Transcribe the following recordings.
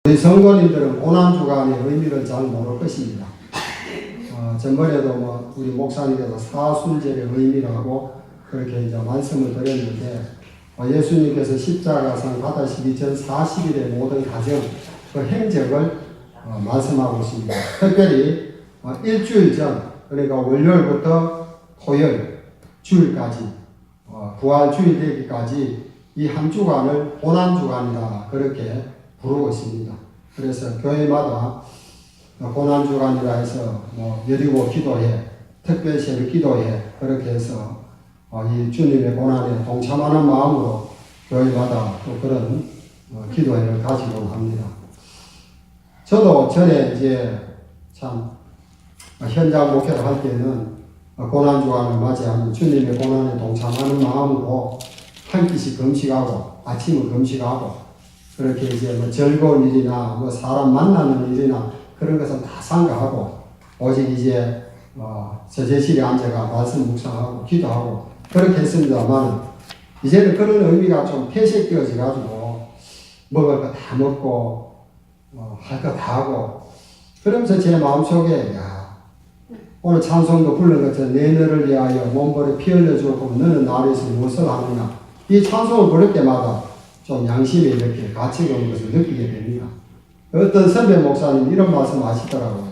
우리 성도님들은 고난주간의 의미를 잘 모를 것입니다. 전번에도 우리 목사님께서 사순절의 의미라고 그렇게 이제 말씀을 드렸는데, 예수님께서 십자가상 받으시기 전 40일의 모든 과정, 그 행적을 말씀하고 있습니다. 특별히 일주일 전, 그러니까 월요일부터 토요일, 주일까지, 부활 주일 되기까지 이 한 주간을 고난주간이라 그렇게 부르고 있습니다. 그래서 교회마다 고난주간이라 해서 여리고 기도회, 특별 새벽 기도회, 그렇게 해서 이 주님의 고난에 동참하는 마음으로 교회마다 또 그런 기도회를 가지고 합니다. 저도 전에 이제 참 현장 목회를 할 때는 고난주간을 맞이하면 주님의 고난에 동참하는 마음으로 한 끼씩 금식하고 아침은 금식하고 그렇게 이제 즐거운 일이나 사람 만나는 일이나 그런 것은 다 삼가하고 오직 이제 서재실에 앉아가 말씀 묵상하고 기도하고 그렇게 했습니다만, 이제는 그런 의미가 좀 퇴색되어져 가지고 먹을 거 다 먹고 할 거 다 하고, 그러면서 제 마음속에 오늘 찬송도 부른 것처럼 내 너를 위하여 몸버려 피 흘려주고 너는 나를 위해서 무엇을 하느냐, 이 찬송을 부를 때마다 좀 양심에 이렇게 가치가 없는 것을 느끼게 됩니다. 어떤 선배 목사님 이런 말씀 하시더라고요.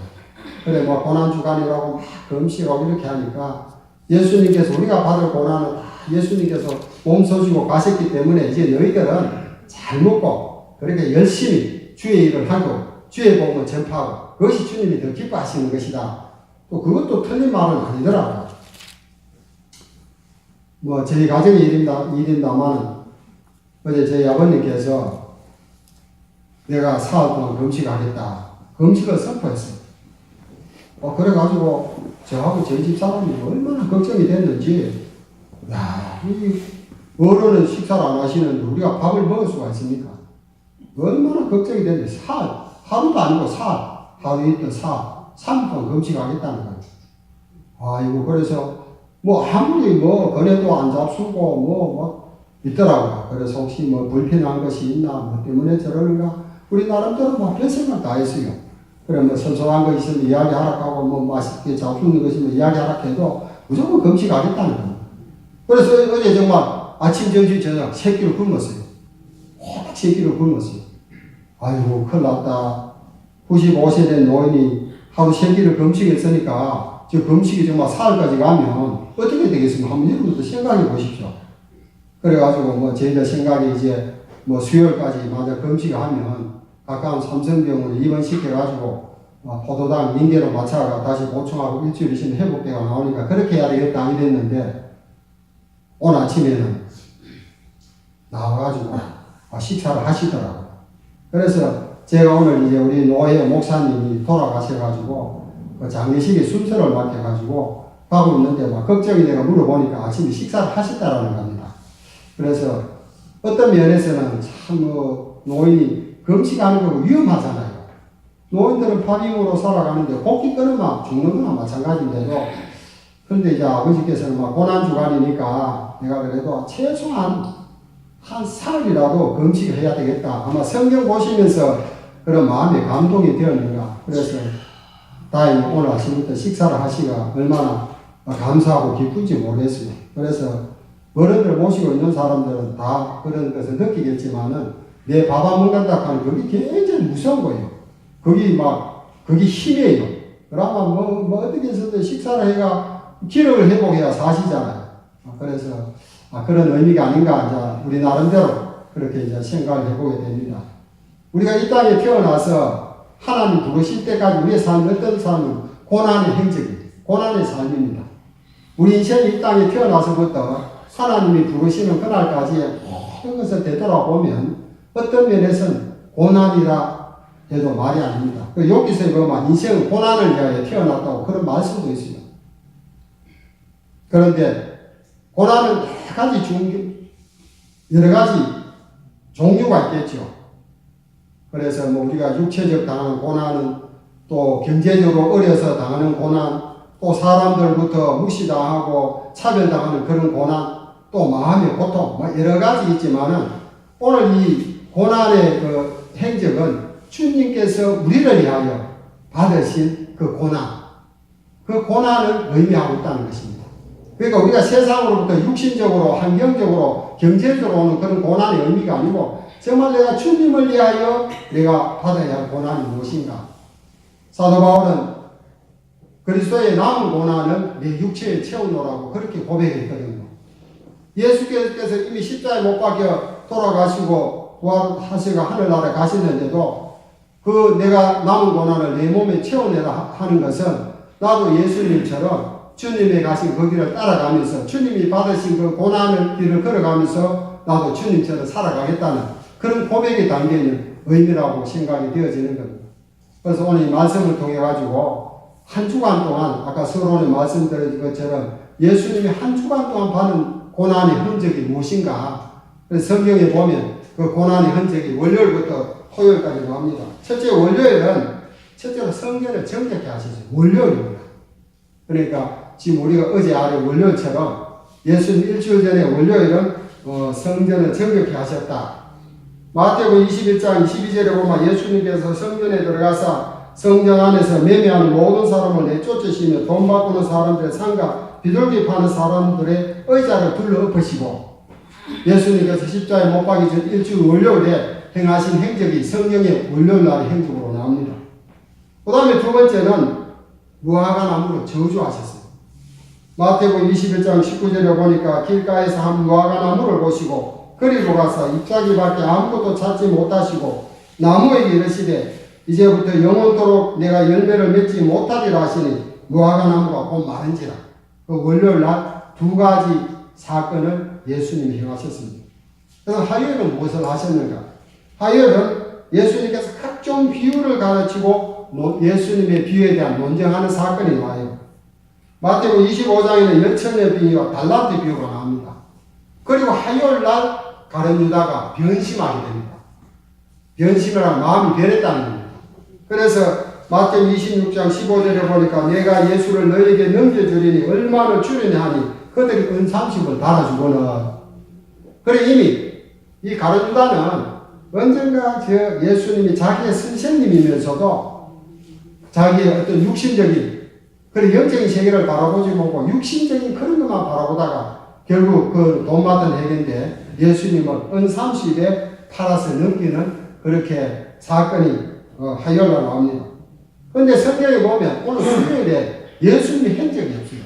그래 고난주간이라고 막 금식하고 이렇게 하니까 예수님께서 우리가 받을 고난은 다 예수님께서 몸서주고 가셨기 때문에 이제 너희들은 잘 먹고 그렇게 열심히 주의 일을 하고 주의 복음을 전파하고 그것이 주님이 더 기뻐하시는 것이다. 또 그것도 틀린 말은 아니더라고요. 저희 가정의 일인다만 어제 저희 아버님께서 내가 사흘 동안 금식하겠다. 금식을 선포했어요. 그래가지고 저하고 저희 집 사람이 얼마나 걱정이 됐는지, 이 어른은 식사를 안 하시는데 우리가 밥을 먹을 수가 있습니까? 얼마나 걱정이 됐는지, 하루도 아니고 하루 있던 3일 동안 금식하겠다는 거예요. 아이고, 그래서 아무리 거래도 안 잡수고 있더라고요. 그래서 혹시 불편한 것이 있나, 때문에 저러는가, 우리 나름대로 별생각 다 했어요. 그래, 선소한 거 있으면 이야기하라 하고, 맛있게 잡수는 거 있으면 이야기하라 해도 무조건 금식하겠다는 거예요. 그래서 어제 정말 아침, 점심, 저녁 3끼를 굶었어요. 딱 3끼를 굶었어요. 아이고, 큰일 났다. 95세 된 노인이 하루 3끼를 금식했으니까, 저 금식이 정말 사흘까지 가면 어떻게 되겠습니까? 한번 여러분도 생각해 보십시오. 그래가지고 저희들 생각이 이제 수요일까지 만약 금식하면 가까운 삼성병원에 입원시켜가지고 포도당 민계로 맞춰가 다시 보충하고 일주일 있으면 회복되가 나오니까 그렇게 해야 되겠다 이랬는데, 오늘 아침에는 나와가지고 식사를 하시더라고요. 그래서 제가 오늘 이제 우리 노회 목사님이 돌아가셔가지고 장례식에 순서를 맡겨가지고 가고 있는데 걱정이 내가 물어보니까 아침에 식사를 하셨다라는 겁니다. 그래서 어떤 면에서는 참 노인이 금식하는 거 위험하잖아요. 노인들은 파병으로 살아가는데 고기 끊으면 죽는 거나 마찬가지인데요. 그런데 이제 아버지께서는 고난주간이니까 내가 그래도 최소한 한 사흘이라도 금식을 해야 되겠다. 아마 성경 보시면서 그런 마음에 감동이 되었는가. 그래서 다행히 오늘 아침부터 식사를 하시가 얼마나 감사하고 기쁜지 모르겠어요. 그래서 어른들 모시고 있는 사람들은 다 그런 것을 느끼겠지만은 내 밥 안 먹는다 하는 그게 굉장히 무서운 거예요. 그게 힘이에요. 그러면 어떻게 해서든 식사를 해가 기력을 회복해야 사시잖아요. 그래서 그런 의미가 아닌가 이제 우리 나름대로 그렇게 이제 생각을 해보게 됩니다. 우리가 이 땅에 태어나서 하나님 부르실 때까지 우리의 삶, 어떤 삶은 고난의 행적입니다. 고난의 삶입니다. 우리 인생이 이 땅에 태어나서부터 하나님이 부르시는 그날까지 모든 것을 되돌아보면 어떤 면에서는 고난이라 해도 말이 아닙니다. 여기서 보면 인생은 고난을 위하여 태어났다고 그런 말씀도 있습니다. 그런데 고난은 여러 가지 종류가 있겠죠. 그래서 우리가 육체적 당하는 고난은, 또 경제적으로 어려서 당하는 고난, 또 사람들부터 무시당하고 차별당하는 그런 고난, 또 마음의 고통, 여러 가지 있지만은 오늘 이 고난의 행적은 주님께서 우리를 위하여 받으신 그 고난을 의미하고 있다는 것입니다. 그러니까 우리가 세상으로부터 육신적으로, 환경적으로, 경제적으로 오는 그런 고난의 의미가 아니고 정말 내가 주님을 위하여 내가 받아야 할 고난이 무엇인가. 사도 바울은 그리스도의 남은 고난은 내 육체에 채우노라고 그렇게 고백했거든요. 예수께서 이미 십자가에 못 박혀 돌아가시고 부활하시고 하늘나라에 가시는데도 그 내가 남은 고난을 내 몸에 채워내라 하는 것은 나도 예수님처럼 주님의 가신 그 길을 따라가면서 주님이 받으신 그 고난의 길을 걸어가면서 나도 주님처럼 살아가겠다는 그런 고백에 담겨있는 의미라고 생각이 되어지는 겁니다. 그래서 오늘 이 말씀을 통해 가지고 한 주간 동안 아까 서론에 말씀드린 것처럼 예수님이 한 주간 동안 받은 고난의 흔적이 무엇인가. 그래서 성경에 보면 그 고난의 흔적이 월요일부터 토요일까지 나옵니다. 첫째 월요일은 첫째로 성전을 정결케 하시죠. 월요일입니다. 그러니까 지금 우리가 어제 아래 월요일처럼 예수님 일주일 전에 월요일은 성전을 정결케 하셨다. 마태복음 21장 22절에 보면 예수님께서 성전에 들어가서 성전 안에서 매매하는 모든 사람을 내쫓으시며 돈 바꾸는 사람들의 상가, 비둘기 파는 사람들의 의자를 둘러 엎으시고 예수님께서 십자가에 못 박기 전 일주일 월요일에 행하신 행적이 성경의 월요일 날의 행적으로 나옵니다. 그 다음에 두 번째는 무화과 나무로 저주하셨어요. 마태복음 21장 19절에 보니까 길가에서 한 무화과 나무를 보시고 그리로 가서 잎사귀밖에 아무것도 찾지 못하시고 나무에게 이르시되 이제부터 영원토록 내가 열매를 맺지 못하리라 하시니 무화과 나무가 곧 마른지라. 그 월요일 날 두 가지 사건을 예수님이 행하셨습니다. 그래서 화요일은 무엇을 하셨는가? 화요일은 예수님께서 각종 비유를 가르치고 예수님의 비유에 대한 논쟁하는 사건이 나와요. 마태복음 25장에는 열천의 비유와 달란트 비유가 나옵니다. 그리고 화요일 날 가룟 유다가 변심하게 됩니다. 변심을 한 마음이 변했다는 겁니다. 그래서 마태복음 26장 15절에 보니까 내가 예수를 너에게 넘겨주리니 얼마나 주리냐 하니 그들이 은 30을 달아주거늘. 그래 이미 이 가룟 유다는 언젠가 예수님이 자기의 선생님이면서도 자기의 어떤 육신적인 그런 영적인 세계를 바라보지 못하고 육신적인 그런 것만 바라보다가 결국 그 돈 받은 해인데 예수님을 은 30에 팔아서 넘기는 그렇게 사건이 화요일날 나옵니다. 그런데 성경에 보면 오늘 수요일에 예수님이 한 적이 없어요.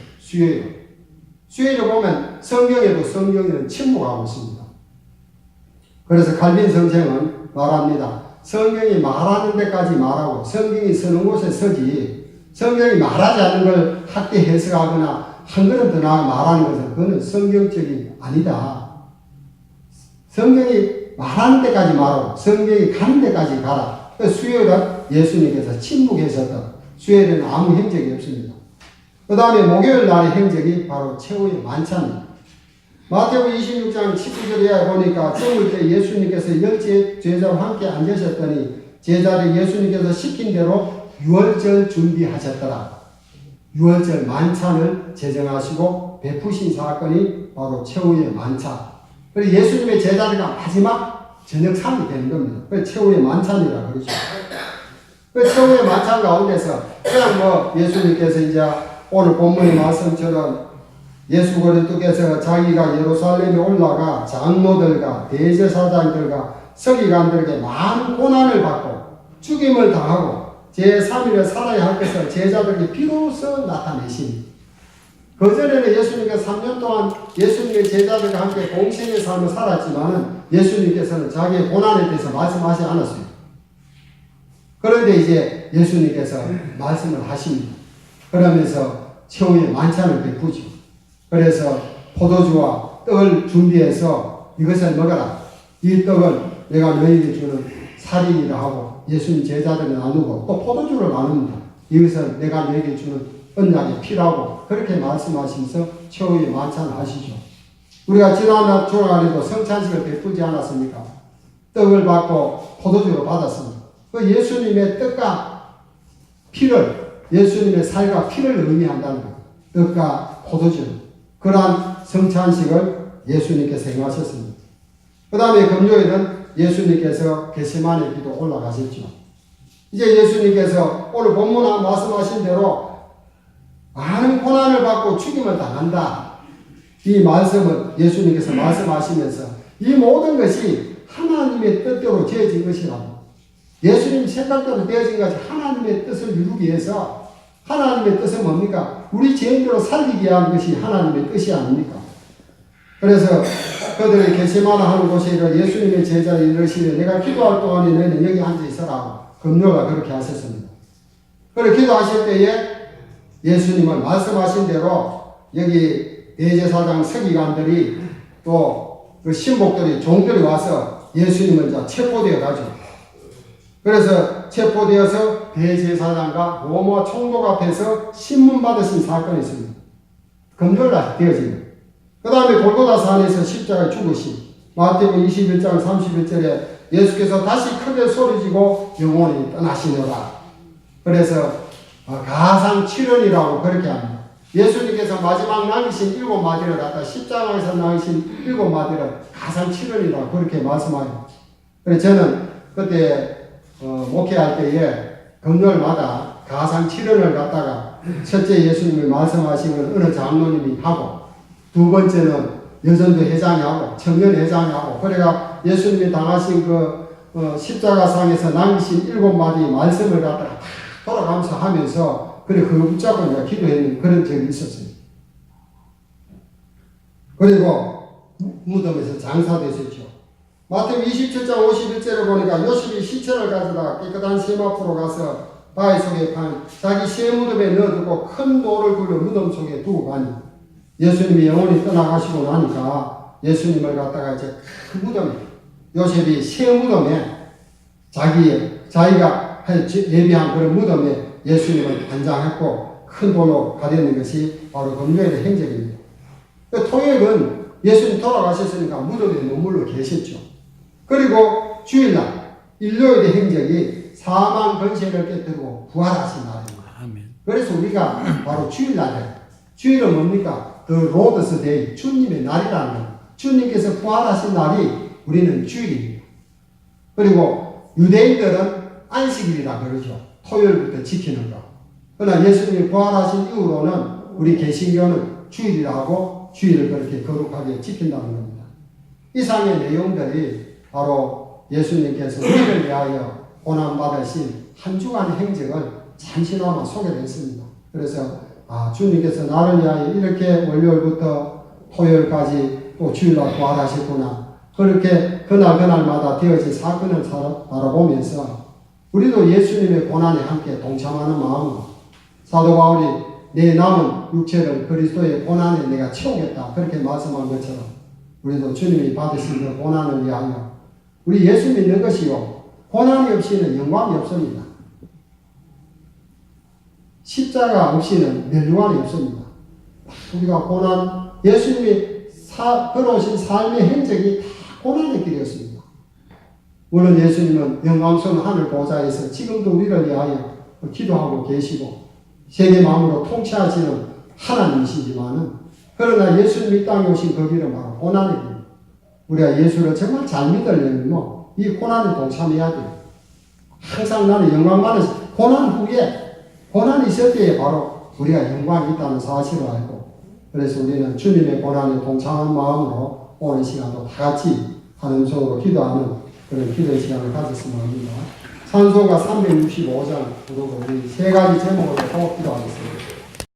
수요일에 보면 성경에는 침묵하고 있습니다. 그래서 칼빈 선생은 말합니다. 성경이 말하는 데까지 말하고 성경이 서는 곳에 서지 성경이 말하지 않는 걸 학대 해석하거나 한 걸음 더 나아 말하는 것은 그거는 성경적이 아니다. 성경이 말하는 데까지 말하고 성경이 가는 데까지 가라. 수요일은 예수님께서 침묵하셨다. 수요일에는 아무 행적이 없습니다. 그 다음에 목요일 날의 행적이 바로 최후의 만찬입니다. 마태복음 26장 19절에 보니까 저물 때 예수님께서 열째 제자와 함께 앉으셨더니 제자들 예수님께서 시킨 대로 유월절 준비하셨더라. 유월절 만찬을 제정하시고 베푸신 사건이 바로 최후의 만찬. 그리고 예수님의 제자들과 마지막 저녁상이 되는 겁니다. 그래서 최후의 만찬이라고 그러죠. 그 최후의 만찬 가운데서 그냥 예수님께서 이제 오늘 본문의 말씀처럼 예수 그리스도께서 자기가 예루살렘에 올라가 장로들과 대제사장들과 서기관들에게 많은 고난을 받고 죽임을 당하고 제3일에 살아야 할 것을 제자들에게 비로소 나타내신. 그전에는 예수님께서 3년 동안 예수님의 제자들과 함께 공생의 삶을 살았지만은 예수님께서는 자기의 고난에 대해서 말씀하지 않았어요. 그런데 이제 예수님께서 말씀을 하십니다. 그러면서 최후의 만찬을 베푸죠. 그래서 포도주와 떡을 준비해서 이것을 먹어라. 이 떡은 내가 너희에게 주는 살인이라 하고 예수님 제자들이 나누고 또 포도주를 나눕니다. 이것은 내가 너희에게 주는 언약의 피라고 그렇게 말씀하시면서 최후의 만찬을 하시죠. 우리가 지난 주일날에도 성찬식을 베푸지 않았습니까? 떡을 받고 포도주를 받았습니다. 그 예수님의 떡과 피를 예수님의 살과 피를 의미한다는 것. 떡과 포도주. 그러한 성찬식을 예수님께서 행하셨습니다. 그 다음에 금요일은 예수님께서 겟세마네 기도 올라가셨죠. 이제 예수님께서 오늘 본문 말씀하신 대로 많은 고난을 받고 죽임을 당한다. 이 말씀을 예수님께서 말씀하시면서 이 모든 것이 하나님의 뜻대로 되어진 것이라고. 예수님 생각대로 되어진 것이 하나님의 뜻을 이루기 위해서 하나님의 뜻은 뭡니까? 우리 죄인들을 살리기 위한 것이 하나님의 뜻이 아닙니까? 그래서 그들이 게세마네 하는 곳에 예수님의 제자에 이르시되 내가 기도할 동안에 너희는 여기 앉아 있으라고 금요가 그렇게 하셨습니다. 그리고 기도하실 때에 예수님은 말씀하신 대로 여기 대제사장 서기관들이 또 그 신복들이 종들이 와서 예수님을 이제 체포되어 가죠. 그래서 체포되어서 대제사장과 로마 총독 앞에서 신문 받으신 사건이 있습니다. 금요일날 되어집니다. 그 다음에 골고다 산에서 십자가에 죽으신 마태복음 21장 31절에 예수께서 다시 크게 소리지고 영원히 떠나시노라. 그래서 가상 7원이라고 그렇게 합니다. 예수님께서 마지막 남기신 7마디를 갖다 십자가에서 남기신 7마디를 가상 7원이라고 그렇게 말씀하죠. 그래서 저는 그때 목회할 때에 금요일마다 가상 7원을 갖다가 첫째 예수님이 말씀하신 걸 어느 장로님이 하고 두 번째는 여전도 회장이 하고 청년 회장이 하고 그래가 예수님이 당하신 그 십자가상에서 남기신 7마디 말씀을 갖다가 돌아가면서 하면서 그래 그거 붙잡고 내가 기도했는 그런 적이 있었어요. 그리고 무덤에서 장사되셨죠. 마태복음 27장 51절에 보니까 요셉이 시체를 가져다가 깨끗한 샘 앞으로 가서 바위 속에 판 자기 새 무덤에 넣어두고 큰 돌을 굴려 무덤 속에 두고 가니 예수님이 영원히 떠나가시고 나니까 예수님을 갖다가 이제 큰 무덤에 요셉이 새 무덤에 자기가 예비한 그런 무덤에 예수님을 안장했고 큰 돌로 가려는 것이 바로 금요일의 행적입니다. 토요일은 예수님 돌아가셨으니까 무덤에 눈물로 계셨죠. 그리고 주일날 일요일의 행적이 사망 권세를 깨뜨리고 부활하신 날입니다. 아멘. 그래서 우리가 바로 주일날 주일은 뭡니까? The Lord's Day, 주님의 날이라는 것. 주님께서 부활하신 날이 우리는 주일입니다. 그리고 유대인들은 안식일이라 그러죠. 토요일부터 지키는 거. 그러나 예수님이 부활하신 이후로는 우리 개신교는 주일이라 하고 주일을 그렇게 거룩하게 지킨다는 겁니다. 이상의 내용들이 바로 예수님께서 우리를 위하여 고난받으신 한 주간의 행적을 잠시나마 소개했습니다. 그래서 주님께서 나를 위하여 이렇게 월요일부터 토요일까지 또 주일날 부활하셨구나. 그렇게 그날마다 되어진 사건을 바라보면서 우리도 예수님의 고난에 함께 동참하는 마음으로 사도 바울이 내 남은 육체를 그리스도의 고난에 내가 채우겠다 그렇게 말씀한 것처럼 우리도 주님이 받으신 그 고난을 위하여 우리 예수 믿는 것이요 고난이 없이는 영광이 없습니다. 십자가 없이는 멸류관이 없습니다. 우리가 고난 예수님이 걸어오신 삶의 행적이 다 고난의 길이었습니다. 물론 예수님은 영광스러운 하늘 보좌에서 지금도 우리를 위하여 기도하고 계시고 세계 만물을 통치하시는 하나님이시지만은 그러나 예수님이 땅에 오신 그 길은 바로 고난의 길. 우리가 예수를 정말 잘 믿으려면 이 고난에 동참해야 돼요. 항상 나는 영광 받은 고난 후에 고난이 있을 때에 바로 우리가 영광이 있다는 사실을 알고 그래서 우리는 주님의 고난에 동참한 마음으로 오늘 시간도 다 같이 하는 속으로 기도하는 그런 기도의 시간을 가졌으면 합니다. 찬송가 365장 부르고 우리 세 가지 제목으로 꼭 기도합니다.